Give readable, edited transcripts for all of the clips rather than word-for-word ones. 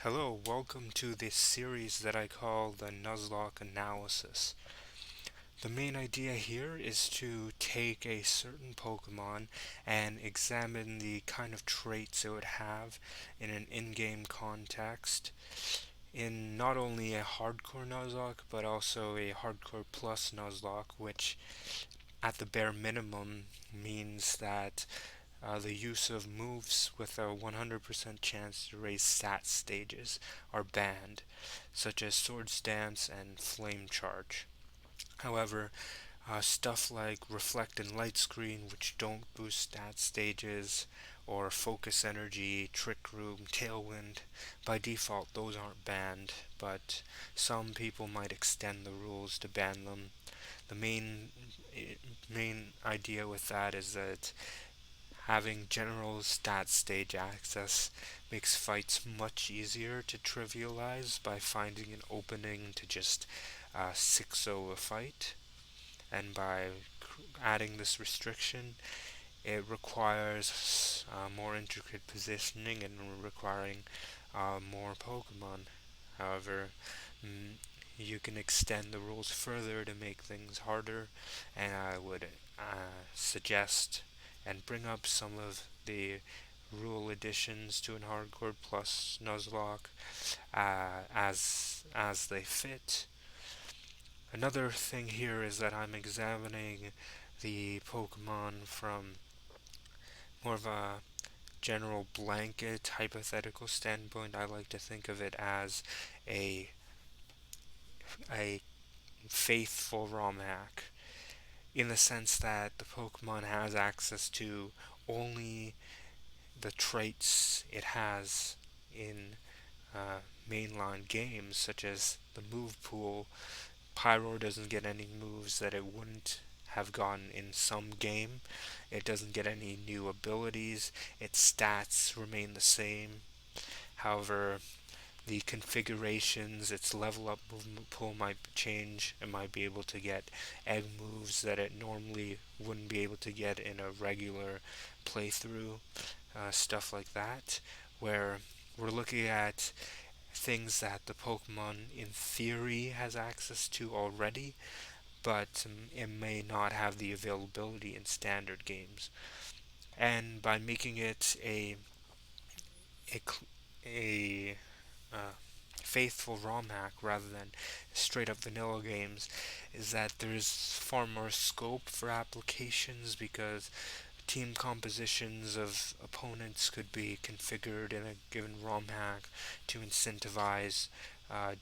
Hello, welcome to this series that I call the Nuzlocke analysis. The main idea here is to take a certain Pokemon and examine the kind of traits it would have in an in-game context in not only a hardcore Nuzlocke but also a hardcore plus Nuzlocke, which at the bare minimum means that the use of moves with a 100% chance to raise stat stages are banned, such as Swords Dance and Flame Charge. However, stuff like Reflect and Light Screen, which don't boost stat stages, or Focus Energy, Trick Room, Tailwind, by default those aren't banned, but some people might extend the rules to ban them. The main idea with that is that having general stat stage access makes fights much easier to trivialize by finding an opening to just 6-0 a fight, and by adding this restriction, it requires more intricate positioning and requiring more Pokemon. However, mm, you can extend the rules further to make things harder, and I would suggest and bring up some of the rule additions to an Hardcore Plus Nuzlocke as they fit. Another thing here is that I'm examining the Pokemon from more of a general blanket hypothetical standpoint. I like to think of it as a a faithful Romhack, in the sense that the Pokemon has access to only the traits it has in mainline games, such as the move pool. Pyroar doesn't get any moves that it wouldn't have gotten in some game. It doesn't get any new abilities. Its stats remain the same. However, the configurations, its level up movement pool might change. It might be able to get egg moves that it normally wouldn't be able to get in a regular playthrough, stuff like that, where we're looking at things that the Pokemon in theory has access to already, but it may not have the availability in standard games. And by making it a, a uh, faithful ROM hack rather than straight up vanilla games, is that there's far more scope for applications because team compositions of opponents could be configured in a given ROM hack to incentivize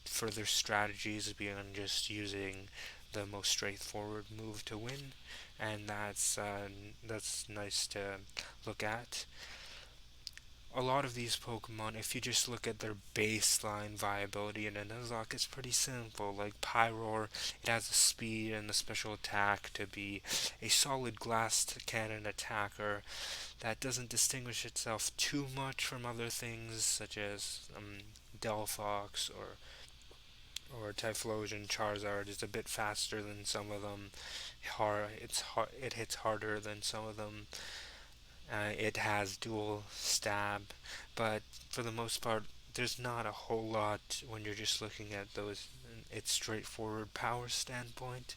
further strategies beyond just using the most straightforward move to win, and that's nice to look at. A lot of these Pokemon, if you just look at their baseline viability in a Nuzlocke, it's pretty simple. Like Pyroar, it has the speed and the special attack to be a solid glass cannon attacker that doesn't distinguish itself too much from other things such as Delphox or Typhlosion. Charizard is a bit faster than some of them. It hits harder than some of them. It has dual stab, but for the most part, there's not a whole lot when you're just looking at those. Its straightforward power standpoint.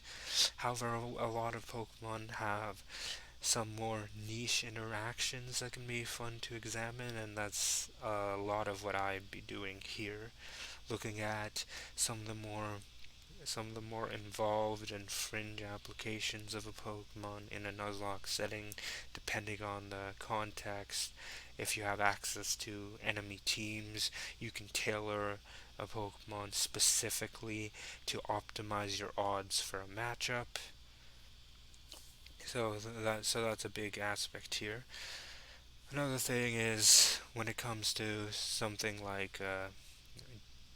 However, a lot of Pokemon have some more niche interactions that can be fun to examine, and that's a lot of what I'd be doing here, looking at some of the more some of the more involved and fringe applications of a Pokemon in a Nuzlocke setting, depending on the context. If you have access to enemy teams, you can tailor a Pokemon specifically to optimize your odds for a matchup. So that's a big aspect here. Another thing is when it comes to something like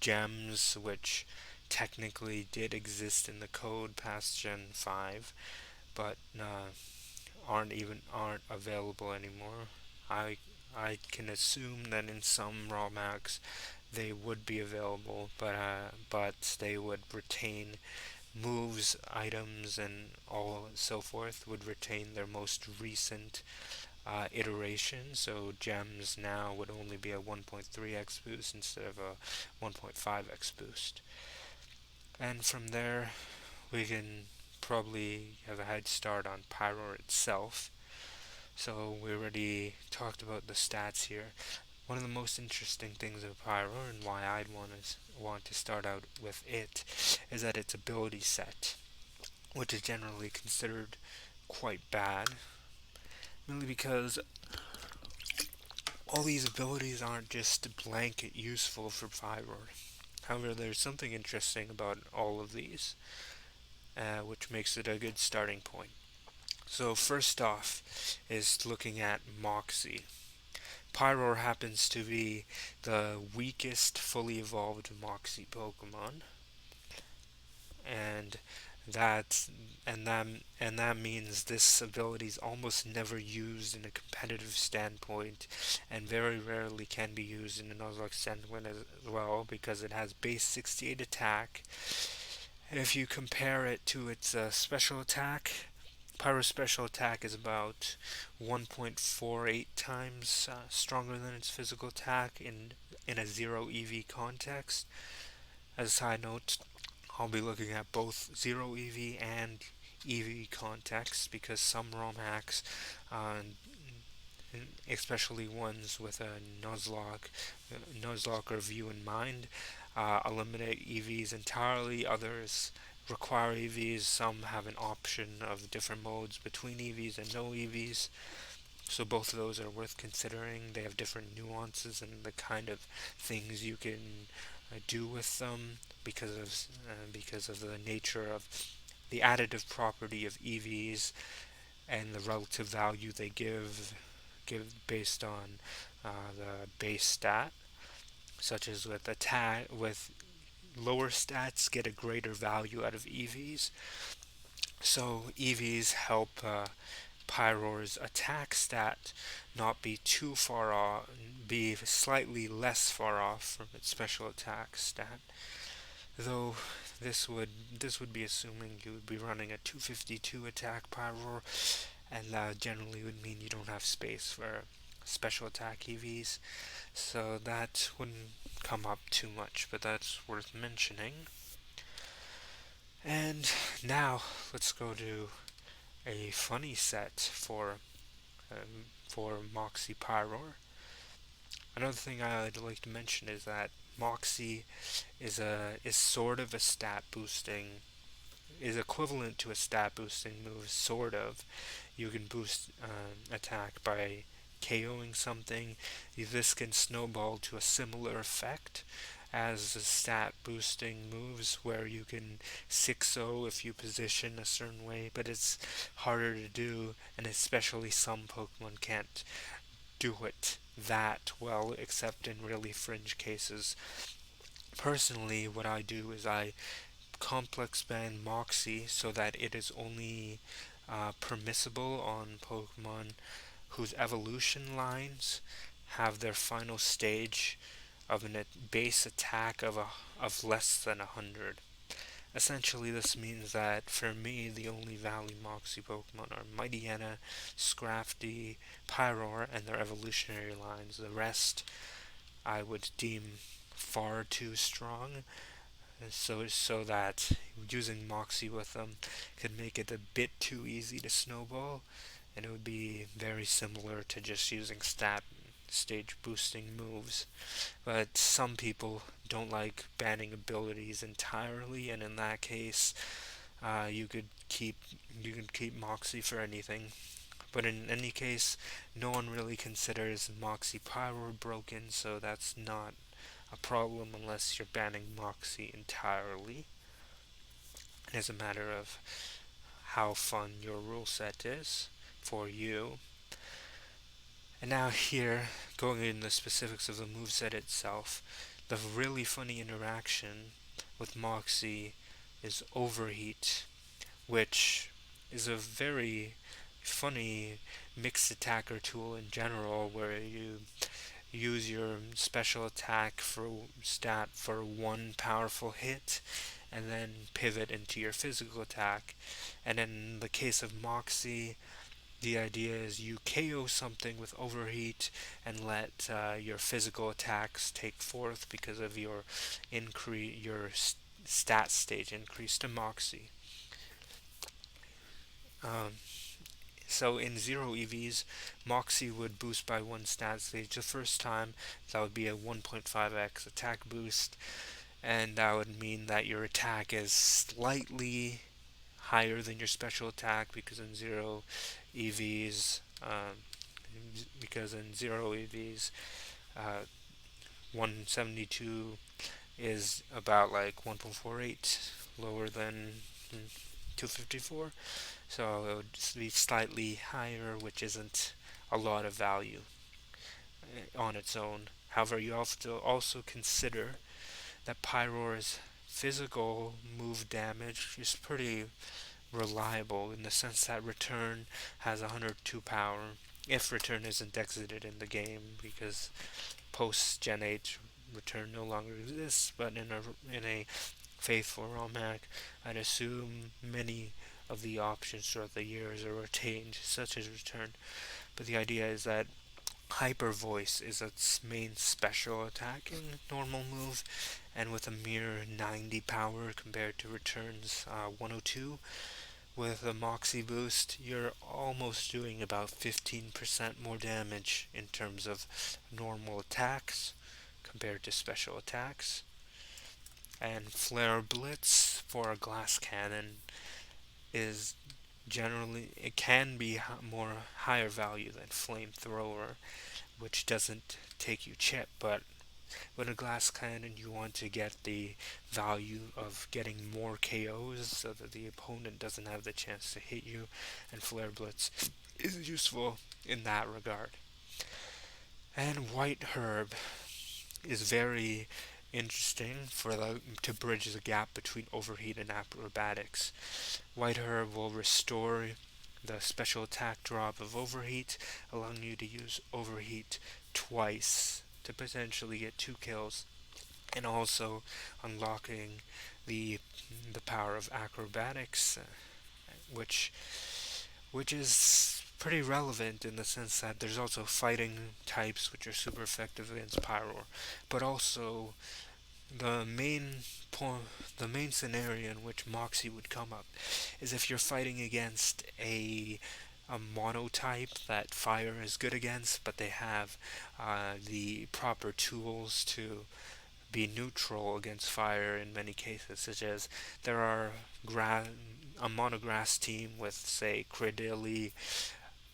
gems, which technically did exist in the code past Gen 5, but aren't available anymore. I I can assume that in some ROM hacks they would be available, but they would retain moves, items, and all so forth would retain their most recent iteration. So gems now would only be a 1.3x boost instead of a 1.5x boost. And from there, we can probably have a head start on Pyroar itself. So we already talked about the stats here. One of the most interesting things of Pyroar and why I'd want to start out with it is that its ability set, which is generally considered quite bad, mainly because all these abilities aren't just blanket useful for Pyroar. However, there's something interesting about all of these, which makes it a good starting point. So first off is looking at Moxie. Pyroar happens to be the weakest fully evolved Moxie Pokemon, and that that means this ability is almost never used in a competitive standpoint, and very rarely can be used in a Nuzlocke standpoint as well because it has base 68 attack. If you compare it to its special attack, Pyro's special attack is about 1.48 times stronger than its physical attack in a 0 EV context. As a side note, I'll be looking at both 0 EV and EV contexts because some ROM hacks, especially ones with a Nuzlocke review in mind, eliminate EVs entirely. Others require EVs. Some have an option of different modes between EVs and no EVs. So both of those are worth considering. They have different nuances and the kind of things you can do with them because of the nature of the additive property of EVs and the relative value they give based on the base stat, such as with lower stats get a greater value out of EVs. So EVs help Pyroar's attack stat not be too far off, be slightly less far off from its special attack stat. Though this would be assuming you would be running a 252 attack Pyroar, and that generally would mean you don't have space for special attack EVs. So that wouldn't come up too much, but that's worth mentioning. And now let's go to a funny set for Moxie Pyroar. Another thing I'd like to mention is that Moxie is sort of a stat boosting is equivalent to a stat boosting move, sort of. You can boost attack by KOing something. This can snowball to a similar effect as the stat boosting moves where you can 6-0 if you position a certain way, but it's harder to do, and especially some Pokemon can't do it that well except in really fringe cases. Personally, what I do is I complex band Moxie so that it is only permissible on Pokemon whose evolution lines have their final stage of a base attack of less than 100. Essentially, this means that for me, the only Valley Moxie Pokemon are Mightyena, Scrafty, Pyroar, and their evolutionary lines. The rest I would deem far too strong, so that using Moxie with them could make it a bit too easy to snowball, and it would be very similar to just using stat stage boosting moves. But some people don't like banning abilities entirely, and in that case, you could keep Moxie for anything. But in any case, no one really considers Moxie Pyroar broken, so that's not a problem unless you're banning Moxie entirely. It is a matter of how fun your rule set is for you. And now here, going into the specifics of the moveset itself, the really funny interaction with Moxie is Overheat, which is a very funny mixed attacker tool in general, where you use your special attack for one powerful hit and then pivot into your physical attack. And in the case of Moxie, The idea is you KO something with overheat and let your physical attacks take forth because of your stat stage increase to Moxie. Um, so in zero EVs, Moxie would boost by one stat stage the first time. That would be a 1.5x attack boost, and that would mean that your attack is slightly higher than your special attack because in zero EVs, uh, 172 is about like 1.48 lower than 254, so it would be slightly higher, which isn't a lot of value on its own. However, you have to also consider that Pyroar's physical move damage is pretty reliable in the sense that return has 102 power if return isn't exited in the game, because post Gen 8 return no longer exists, but in a faithful Romhack, I'd assume many of the options throughout the years are retained, such as return. But the idea is that Hyper Voice is its main special attacking normal move, and with a mere 90 power compared to Return's 102, with a Moxie boost, you're almost doing about 15% more damage in terms of normal attacks compared to special attacks. And Flare Blitz for a glass cannon is generally, it can be more higher value than Flamethrower, which doesn't take you chip, but with a glass cannon you want to get the value of getting more KOs so that the opponent doesn't have the chance to hit you, and Flare Blitz is useful in that regard. And White Herb is very interesting to bridge the gap between overheat and acrobatics. White Herb will restore the special attack drop of overheat, allowing you to use overheat twice to potentially get 2 kills, and also unlocking the the power of acrobatics, which which is pretty relevant in the sense that there's also fighting types which are super effective against Pyroar, but also the main point, the main scenario in which Moxie would come up is if you're fighting against a monotype that fire is good against, but they have the proper tools to be neutral against fire in many cases, such as there are a monograss team with, say, Credilli,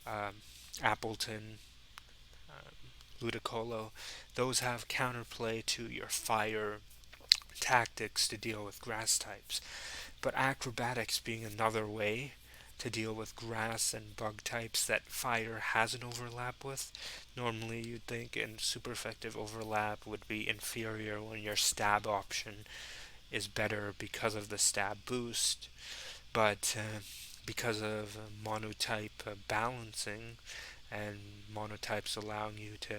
um, Appleton, Ludicolo. Those have counterplay to your fire tactics to deal with grass types. But acrobatics being another way to deal with grass and bug types that fire has an overlap with. Normally you'd think in super effective overlap would be inferior when your stab option is better because of the stab boost, but because of monotype balancing and monotypes allowing you to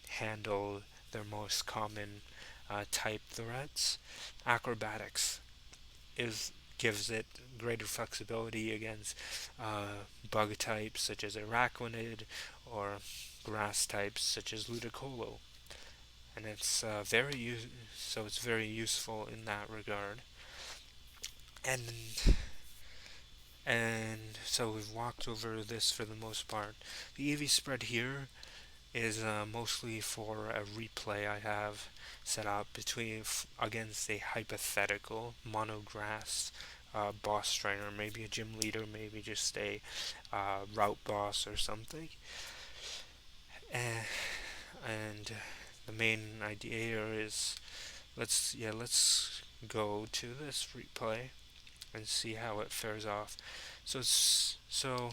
handle their most common type threats, acrobatics is gives it greater flexibility against bug types such as Araquanid or grass types such as Ludicolo, and so it's very useful in that regard. And so we've walked over this for the most part. The EV spread here is mostly for a replay I have set up against a hypothetical monograss boss trainer, maybe a gym leader, maybe just a route boss or something. And the main idea here is let's go to this replay and see how it fares off. So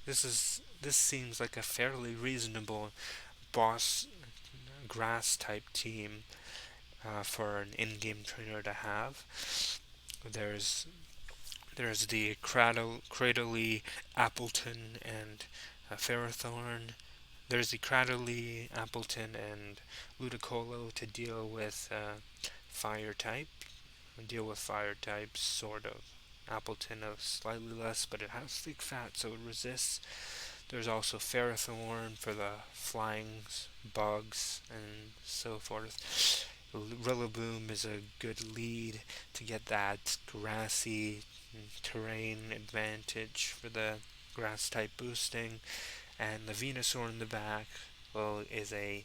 this seems like a fairly reasonable boss grass type team for an in-game trainer to have. There's the Cradley, Appleton, and Ferrothorn. There's the Cradley, Appleton, and Ludicolo to deal with fire types, sort of. Appleton is slightly less, but it has thick fat, so it resists. There's also Ferrothorn for the flying bugs and so forth. Rillaboom is a good lead to get that grassy terrain advantage for the grass type boosting, and the Venusaur in the back, well, is a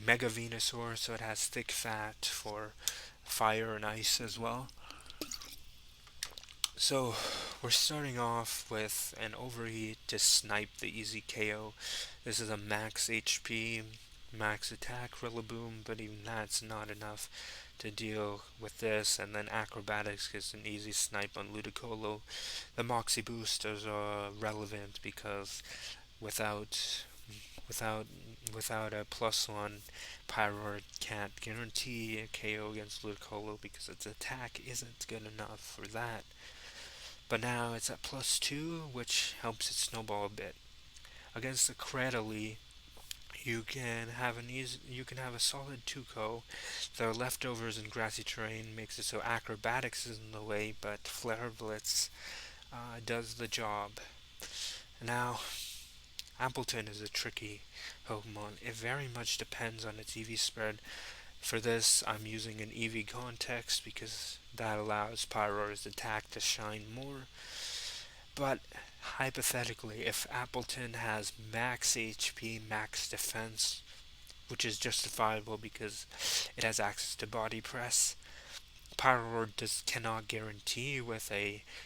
Mega Venusaur, so it has thick fat for fire and ice as well. So we're starting off with an Overheat to snipe the easy KO. This is a max HP, max attack Rillaboom, but even that's not enough to deal with this. And then Acrobatics is an easy snipe on Ludicolo. The Moxie boost is relevant because without without without a +1, Pyroar can't guarantee a KO against Ludicolo because its attack isn't good enough for that. But now it's at +2, which helps it snowball a bit. Against the Cradily, you can have a solid Tuco. The leftovers in grassy terrain makes it so Acrobatics is in the way, but Flare Blitz does the job. Now, Appleton is a tricky Pokemon. It very much depends on its EV spread. For this, I'm using an EV context because that allows Pyroar's attack to shine more. But hypothetically, if Appleton has max HP, max defense, which is justifiable because it has access to body press, Pyroar cannot guarantee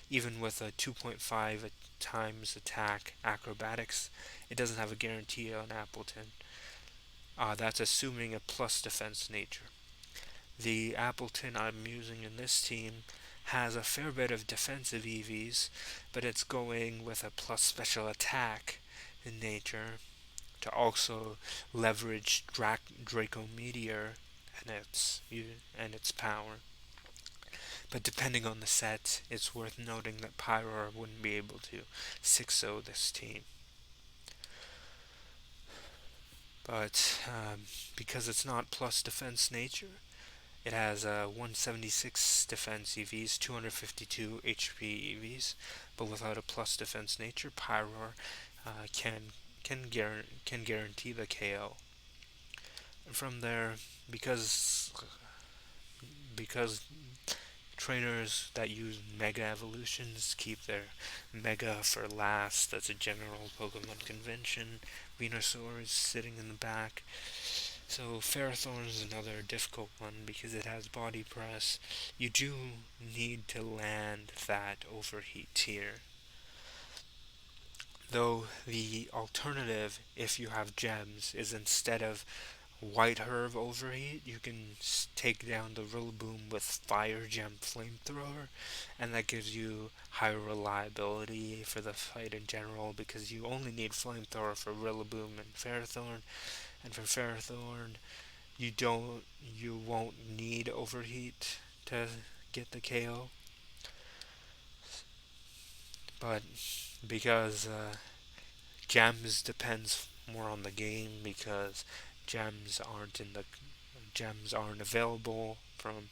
even with a 2.5 times attack acrobatics, it doesn't have a guarantee on Appleton. That's assuming a plus defense nature. The Appleton I'm using in this team has a fair bit of defensive EVs, but it's going with a plus special attack in nature to also leverage Draco Meteor and its power. But depending on the set, it's worth noting that Pyroar wouldn't be able to 6-0 this team. But because it's not plus defense nature, it has 176 defense EVs, 252 HP EVs, but without a plus defense nature, Pyroar can guarantee the KO. And from there, because trainers that use Mega Evolutions keep their Mega for last, that's a general Pokemon convention. Venusaur is sitting in the back. So Ferrothorn is another difficult one because it has body press. You do need to land that overheat tier. Though the alternative, if you have gems, is instead of White Herb overheat, you can take down the Rillaboom with Fire Gem Flamethrower, and that gives you higher reliability for the fight in general because you only need Flamethrower for Rillaboom and Ferrothorn, and for Ferrothorn, you won't need overheat to get the KO. But because gems depends more on the game because gems aren't in the gems aren't available from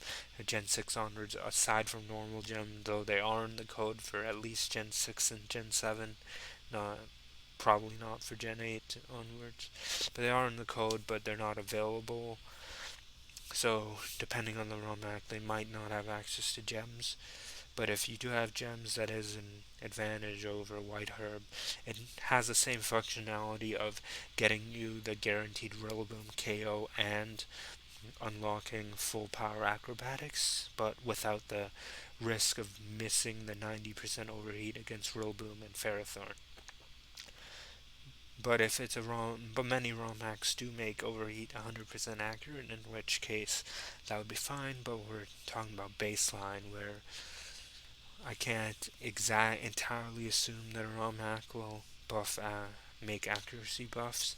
Gen 6 onwards aside from normal gem, though they are in the code for at least Gen 6 and Gen 7. Not Probably not for Gen 8 onwards. But they are in the code, but they're not available. So, depending on the Romhack, they might not have access to gems. But if you do have gems, that is an advantage over White Herb. It has the same functionality of getting you the guaranteed Rillaboom KO and unlocking full power acrobatics, but without the risk of missing the 90% overheat against Rillaboom and Ferrothorn. But many ROM hacks do make overheat 100% accurate, in which case that would be fine. But we're talking about baseline, where I can't entirely assume that a ROM hack will make accuracy buffs.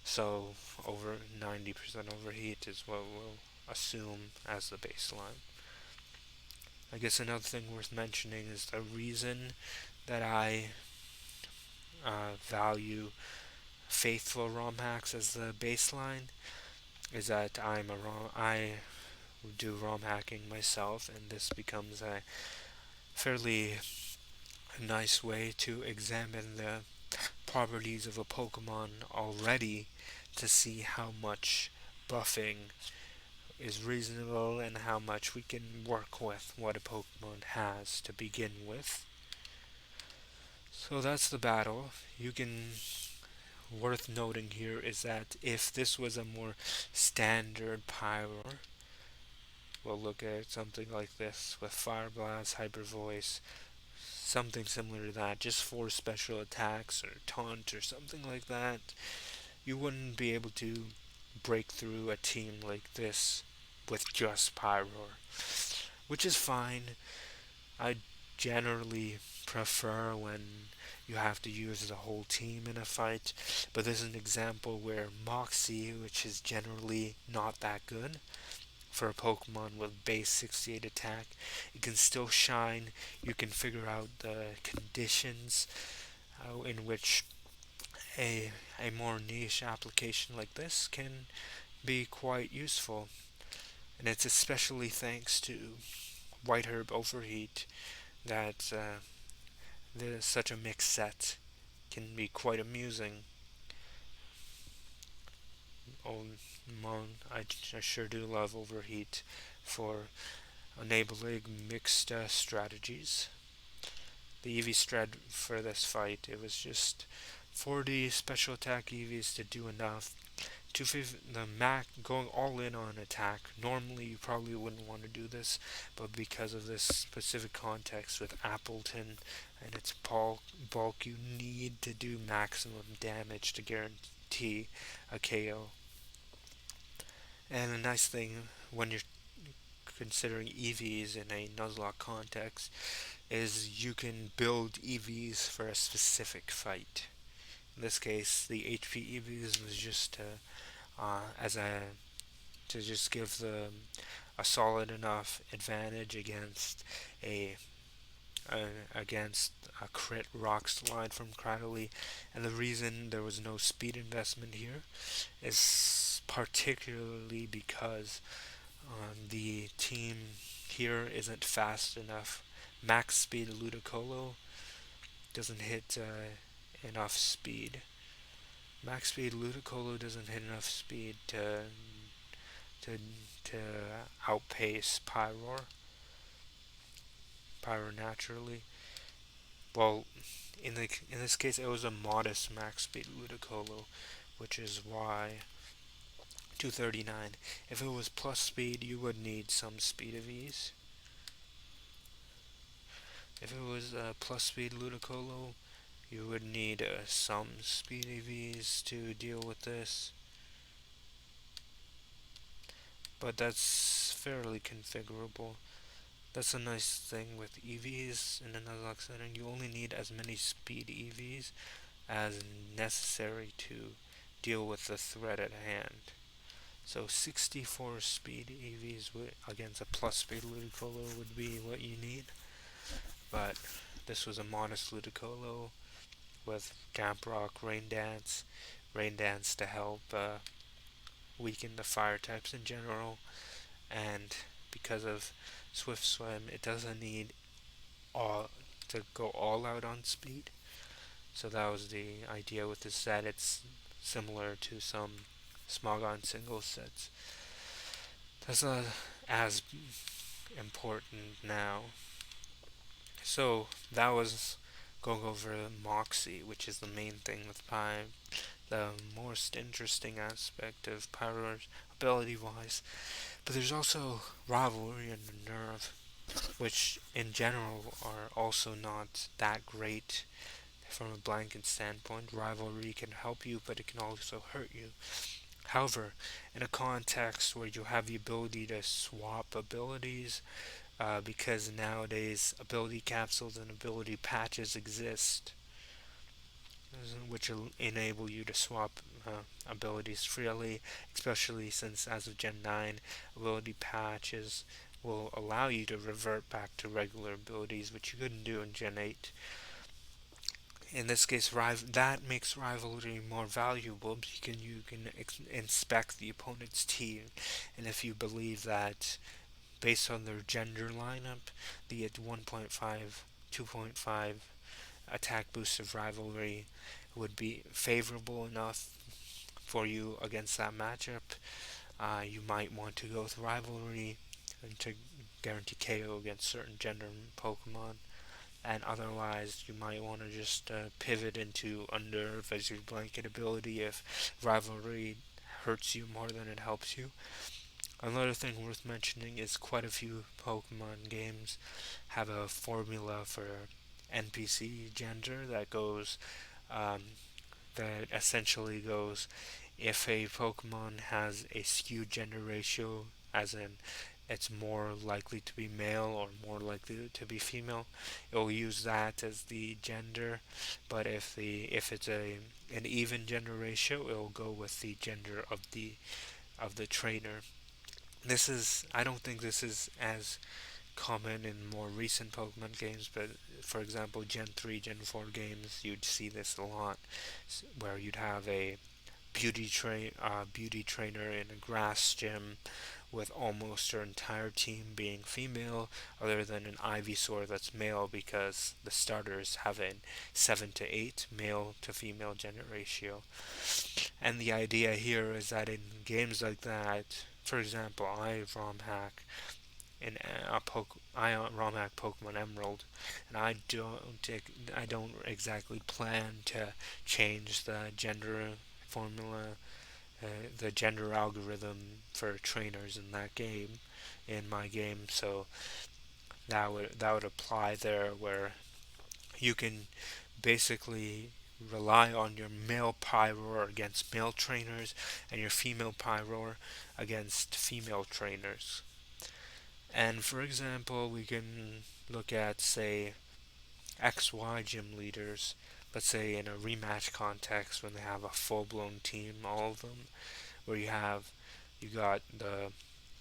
So over 90% overheat is what we'll assume as the baseline. I guess another thing worth mentioning is the reason that I value faithful ROM hacks as the baseline is that I do ROM hacking myself, and this becomes a fairly nice way to examine the properties of a Pokemon already to see how much buffing is reasonable and how much we can work with what a Pokemon has to begin with. So that's the battle. You can worth noting here is that if this was a more standard Pyroar, we'll look at something like this with Fire Blast, Hyper Voice, something similar to that, just for special attacks or taunt or something like that. You wouldn't be able to break through a team like this with just Pyroar, which is fine. I generally prefer when you have to use the whole team in a fight, but this is an example where Moxie, which is generally not that good for a Pokemon with base 68 attack, it can still shine. You can figure out the conditions in which a more niche application like this can be quite useful. And it's especially thanks to White Herb Overheat that such a mixed set can be quite amusing. Oh, I sure do love Overheat for enabling mixed strategies. The EV strat for this fight, it was just 40 special attack EVs to do enough. The Mac going all in on attack. Normally you probably wouldn't want to do this, but because of this specific context with Appleton and its bulk, you need to do maximum damage to guarantee a KO. And a nice thing when you're considering EVs in a Nuzlocke context is you can build EVs for a specific fight. In this case, the HP EVs was just as a to just give a solid enough advantage against a against a crit rock slide from Cradley, and the reason there was no speed investment here is particularly because the team here isn't fast enough. Max speed Ludicolo doesn't hit enough speed. Max speed Ludicolo doesn't hit enough speed to to outpace Pyro naturally. Well, in this case, it was a modest max speed Ludicolo, which is why 239. If it was plus speed, you would need some speed of ease. If it was plus speed Ludicolo, you would need some speed EVs to deal with this. But that's fairly configurable. That's a nice thing with EVs in a Nuzlocke setting. You only need as many speed EVs as necessary to deal with the threat at hand. So 64 speed EVs against a plus speed Ludicolo would be what you need. But this was a modest Ludicolo with Camp Rock, Rain Dance to help weaken the fire types in general, and because of Swift Swim, it doesn't need all to go all out on speed. So that was the idea with this set. It's similar to some Smogon single sets. That's not as important now. So that was going over Moxie, which is the main thing with Pi, the most interesting aspect of Pyroar's ability-wise. But there's also Rivalry and Unnerve, which in general are also not that great from a blanket standpoint. Rivalry can help you, but it can also hurt you. However, in a context where you have the ability to swap abilities, because nowadays ability capsules and ability patches exist, which will enable you to swap abilities freely, especially since as of Gen 9, ability patches will allow you to revert back to regular abilities, which you couldn't do in Gen 8. In this case, that makes rivalry more valuable because you can inspect the opponent's team, and if you believe that based on their gender lineup, the at 1.5, 2.5 attack boost of rivalry would be favorable enough for you against that matchup, you might want to go with rivalry and to guarantee KO against certain gender Pokemon. And otherwise, you might want to just pivot into Unnerve as your blanket ability if rivalry hurts you more than it helps you. Another thing worth mentioning is quite a few Pokemon games have a formula for NPC gender um, that essentially goes if a Pokemon has a skewed gender ratio, as in it's more likely to be male or more likely to be female, it will use that as the gender. But if it's an even gender ratio, it will go with the gender of the trainer. I don't think this is as common in more recent Pokemon games, but for example, Gen 3, Gen 4 games, you'd see this a lot, where you'd have a beauty trainer in a grass gym with almost her entire team being female, other than an Ivysaur that's male because the starters have a 7 to 8 male to female gender ratio. And the idea here is that in games like that, for example, I Romhack Pokemon Emerald, and I don't exactly plan to change the gender formula, the gender algorithm for trainers in that game, in my game. So that would apply there, where you can basically rely on your male Pyroar against male trainers and your female Pyroar against female trainers. And for example, we can look at, say, XY gym leaders, let's say in a rematch context when they have a full blown team, all of them, where you got the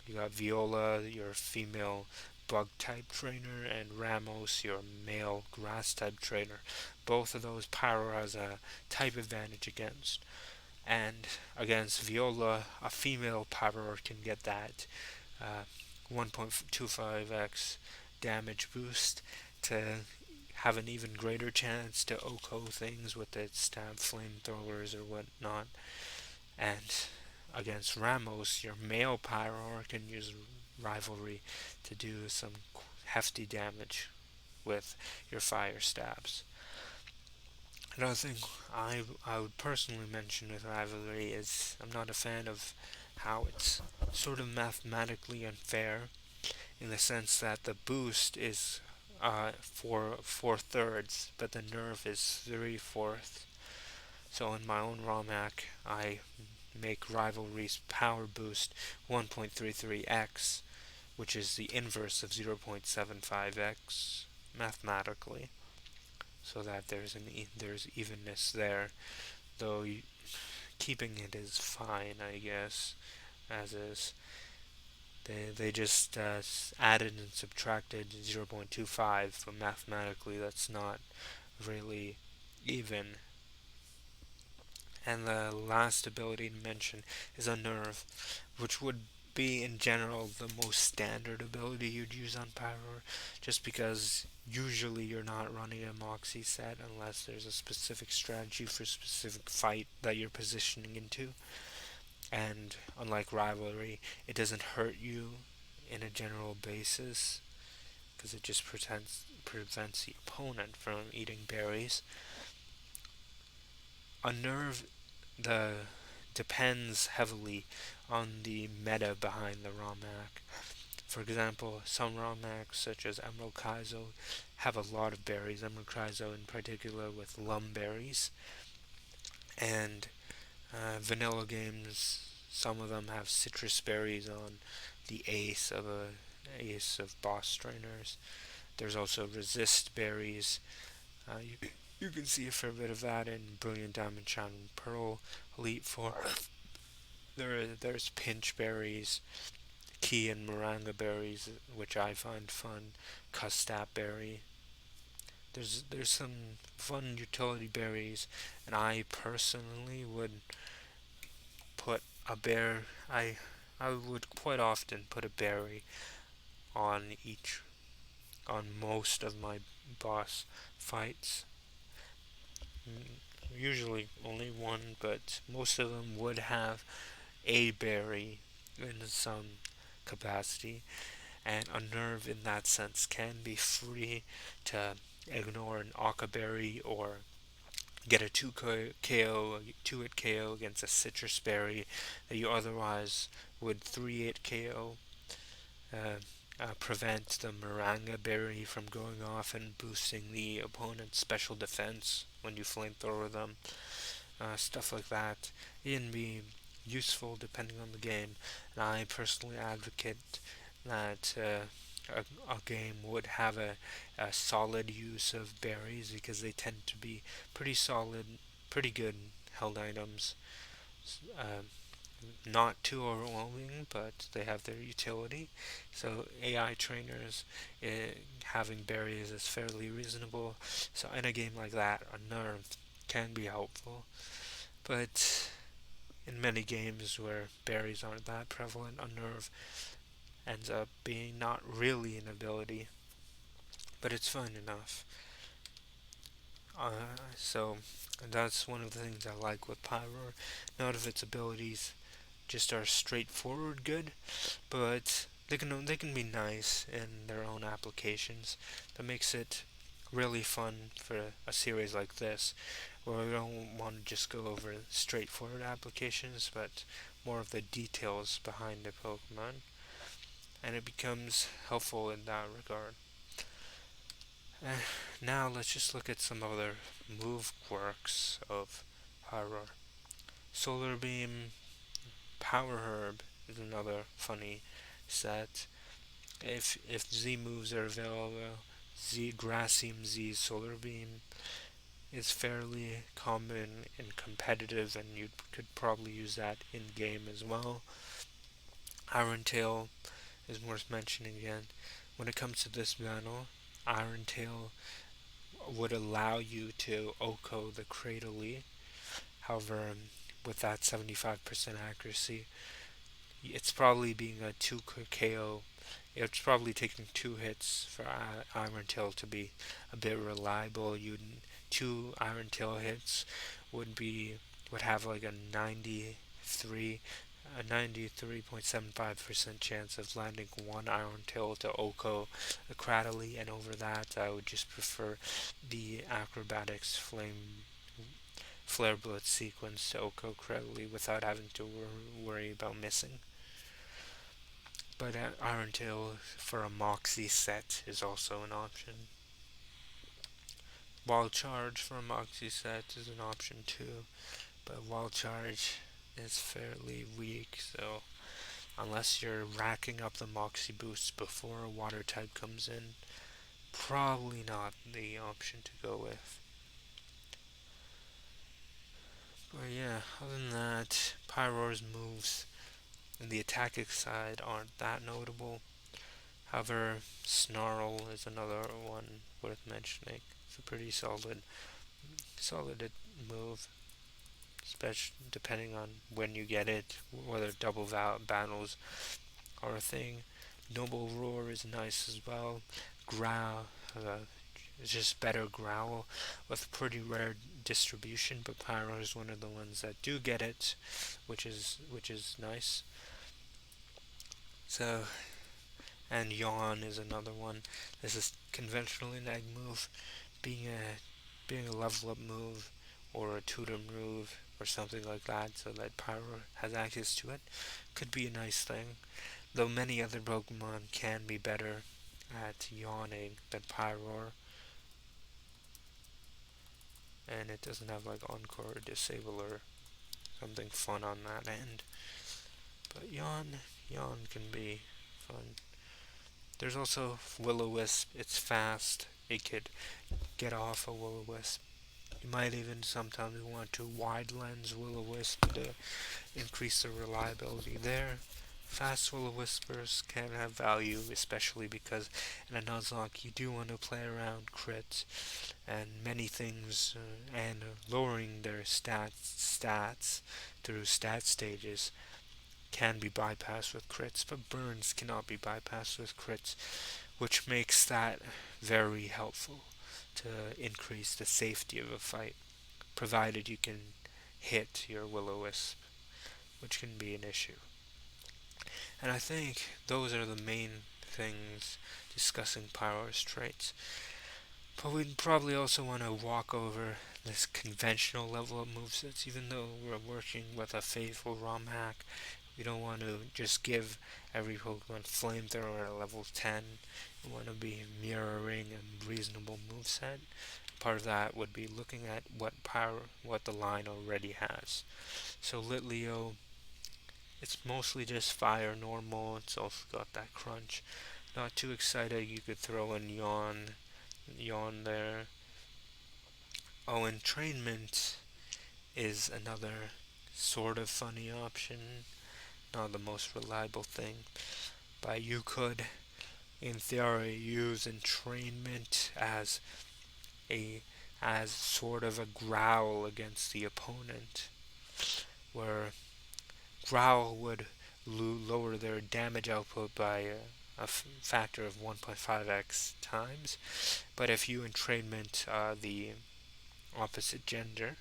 you got Viola, your female bug type trainer, and Ramos, your male grass type trainer. Both of those Pyro has a type advantage against. And against Viola, a female Pyro can get that uh, 1.25x damage boost to have an even greater chance to OHKO things with its stab flamethrowers or whatnot. And against Ramos, your male Pyroar can use Rivalry to do some hefty damage with your fire stabs. Another thing I would personally mention with Rivalry is I'm not a fan of how it's sort of mathematically unfair, in the sense that the boost is four thirds, but the nerf is 3/4. So in my own Romhack, I make Rivalry's power boost 1.33x, which is the inverse of 0.75x mathematically, so that there's evenness there. Though keeping it is fine, I guess, as is. They just added and subtracted 0.25, but mathematically that's not really even. And the last ability to mention is Unnerve, which would be in general the most standard ability you'd use on Pyroar, just because usually you're not running a Moxie set unless there's a specific strategy for a specific fight that you're positioning into. And unlike Rivalry, it doesn't hurt you in a general basis because it just prevents the opponent from eating berries. Unnerve the depends heavily on the meta behind the Romhack. For example, some Romhacks, such as Emerald Kaizo, have a lot of berries. Emerald Kaizo, in particular, with Lum berries. And vanilla games, some of them have citrus berries on the ace of boss trainers. There's also resist berries. You can see a fair bit of that in Brilliant Diamond, Shining Pearl, Elite Four. There's pinch berries, key and maranga berries, which I find fun. Custap berry. there's some fun utility berries, and I personally would put a bear. I would quite often put a berry on each on most of my boss fights. Usually only one, but most of them would have a berry in some capacity, and Unnerve in that sense can be free to ignore an Aka berry or get a 2-hit KO against a citrus berry that you otherwise would 3-hit KO. Uh, Prevent the Maranga berry from going off and boosting the opponent's special defense when you flamethrower them. Stuff like that. It can be useful depending on the game, and I personally advocate that a game would have a solid use of berries because they tend to be pretty solid, pretty good held items. Uh, Not too overwhelming, but they have their utility. So AI trainers having berries is fairly reasonable. So in a game like that, a nerf can be helpful. But in many games where berries aren't that prevalent, Unnerve ends up being not really an ability, but it's fun enough. So that's one of the things I like with Pyroar. None of its abilities just are straightforward good, but they can be nice in their own applications. That makes it really fun for a series like this, where we don't want to just go over straightforward applications, but more of the details behind the Pokemon, and it becomes helpful in that regard. Uh, Now let's just look at some other move quirks of Pyroar. Solar Beam, Power Herb is another funny set. If Z moves are available, Z Grassy Z Solar Beam is fairly common and competitive, and you could probably use that in game as well. Iron Tail is worth mentioning again. When it comes to this battle, Iron Tail would allow you to Oko the Cradily. However, with that 75% accuracy, it's probably being a 2 KO. It's probably taking 2 hits for Iron Tail to be a bit reliable. You 2 Iron Tail hits would have like a 93.75% chance of landing one Iron Tail to Oko Cradily, and over that I would just prefer the Acrobatics Flare Blitz sequence to Oko Cradily without having to worry about missing. But Iron Tail for a Moxie set is also an option. Wall Charge for a Moxie set is an option too, but Wall Charge is fairly weak, so unless you're racking up the Moxie boosts before a Water type comes in, probably not the option to go with. But yeah, other than that, Pyroar's moves on the attacking side aren't that notable. However, Snarl is another one worth mentioning. It's a pretty solid move, especially depending on when you get it, whether double battles are a thing. Noble Roar is nice as well. Growl, it's just better growl with pretty rare distribution, but Pyro is one of the ones that do get it, which is nice. So, and Yawn is another one. This is conventionally an egg move, being a level up move or a tutor move or something like that, so that Pyro has access to it, could be a nice thing. Though many other Pokemon can be better at yawning than Pyroar, and it doesn't have like Encore or Disable or something fun on that end. But Yawn can be fun. There's also Will-O-Wisp. It's fast. It could get off a Will-O-Wisp. You might even sometimes want to wide lens Will-O-Wisp to increase the reliability there. fast will-o-whispers can have value, especially because in a Nuzlocke you do want to play around crits and many things, and lowering their stats through stat stages can be bypassed with crits, but burns cannot be bypassed with crits, which makes that very helpful to increase the safety of a fight, provided you can hit your will-o-wisp, which can be an issue. And I think those are the main things discussing Pyroar's traits. But we'd probably also want to walk over this conventional level of movesets, even though we're working with a faithful Romhack. We don't want to just give every Pokemon Flamethrower at level 10. We want to be mirroring a reasonable moveset. Part of that would be looking at what the line already has. So Litleo, it's mostly just fire normal. It's also got that crunch. Not too excited. You could throw in yawn there. Oh, entrainment is another sort of funny option. Not the most reliable thing, but you could, in theory, use entrainment as sort of a growl against the opponent, where growl would lower their damage output by a factor of 1.5x times, but if you entrainment the opposite gender,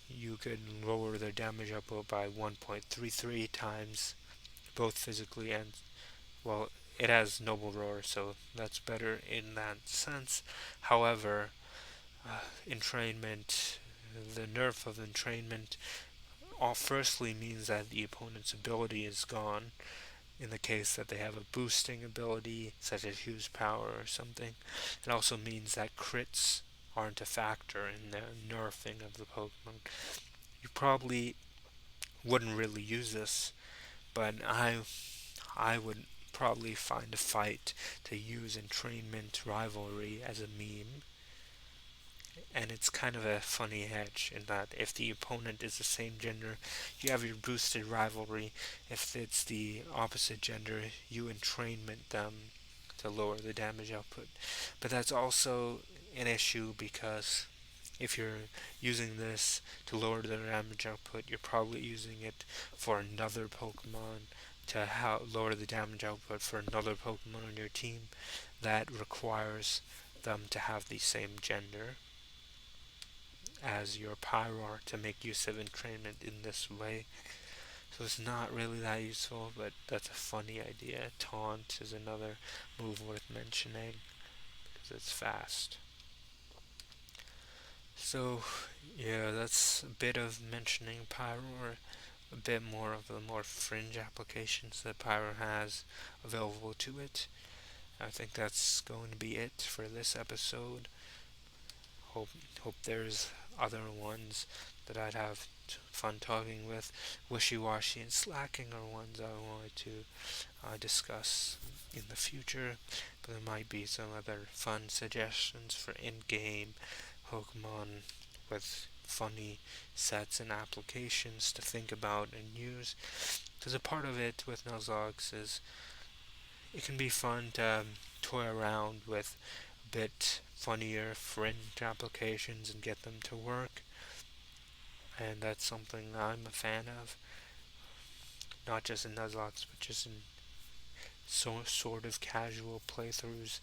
you could lower their damage output by 1.33 times, both physically and, well, it has Noble Roar, so that's better in that sense. However, entrainment, the nerf of entrainment, firstly means that the opponent's ability is gone, in the case that they have a boosting ability, such as Hughes Power or something. It also means that crits aren't a factor in the nerfing of the Pokemon. You probably wouldn't really use this, but I would probably find a fight to use entrainment rivalry as a meme. And it's kind of a funny hedge in that if the opponent is the same gender, you have your boosted rivalry. If it's the opposite gender, you entrainment them to lower the damage output. But that's also an issue because if you're using this to lower the damage output, you're probably using it for another Pokemon to lower the damage output for another Pokemon on your team that requires them to have the same gender as your Pyroar to make use of entrainment in this way. So it's not really that useful, but that's a funny idea. Taunt is another move worth mentioning because it's fast. So yeah, that's a bit of mentioning Pyroar, a bit more of the more fringe applications that Pyroar has available to it. I think that's going to be it for this episode. Hope there's other ones that I'd have fun talking with. Wishy-washy and slacking are ones I wanted to discuss in the future, but there might be some other fun suggestions for in-game Pokemon with funny sets and applications to think about and use. Because a part of it with Nuzlocke is it can be fun to toy around with a bit funnier fringe applications and get them to work. And that's something I'm a fan of. Not just in Nuzlocke, but just in sort of casual playthroughs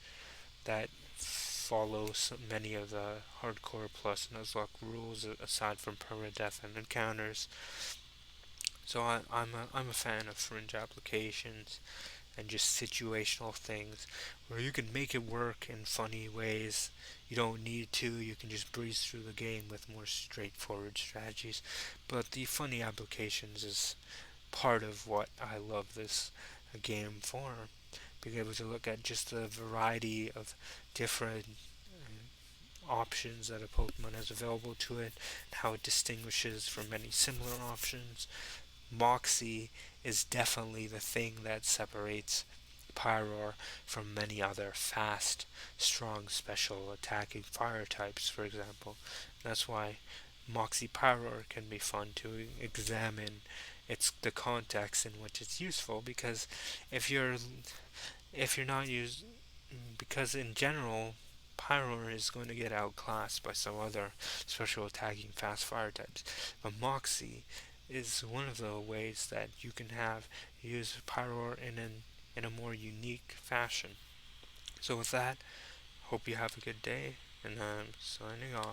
that follow many of the hardcore plus Nuzlocke rules aside from permadeath and encounters. So I'm a fan of fringe applications and just situational things where you can make it work in funny ways. You don't need to, you can just breeze through the game with more straightforward strategies. But the funny applications is part of what I love this game for. Being able to look at just the variety of different options that a Pokemon has available to it, and how it distinguishes from many similar options. Moxie is definitely the thing that separates Pyroar from many other fast, strong, special attacking fire types, for example. That's why Moxie Pyroar can be fun to examine it's the context in which it's useful. Because if you're not used, because in general, Pyroar is going to get outclassed by some other special attacking fast fire types. But Moxie is one of the ways that you can have use Pyroar in a more unique fashion. So with that, hope you have a good day, and I'm signing off.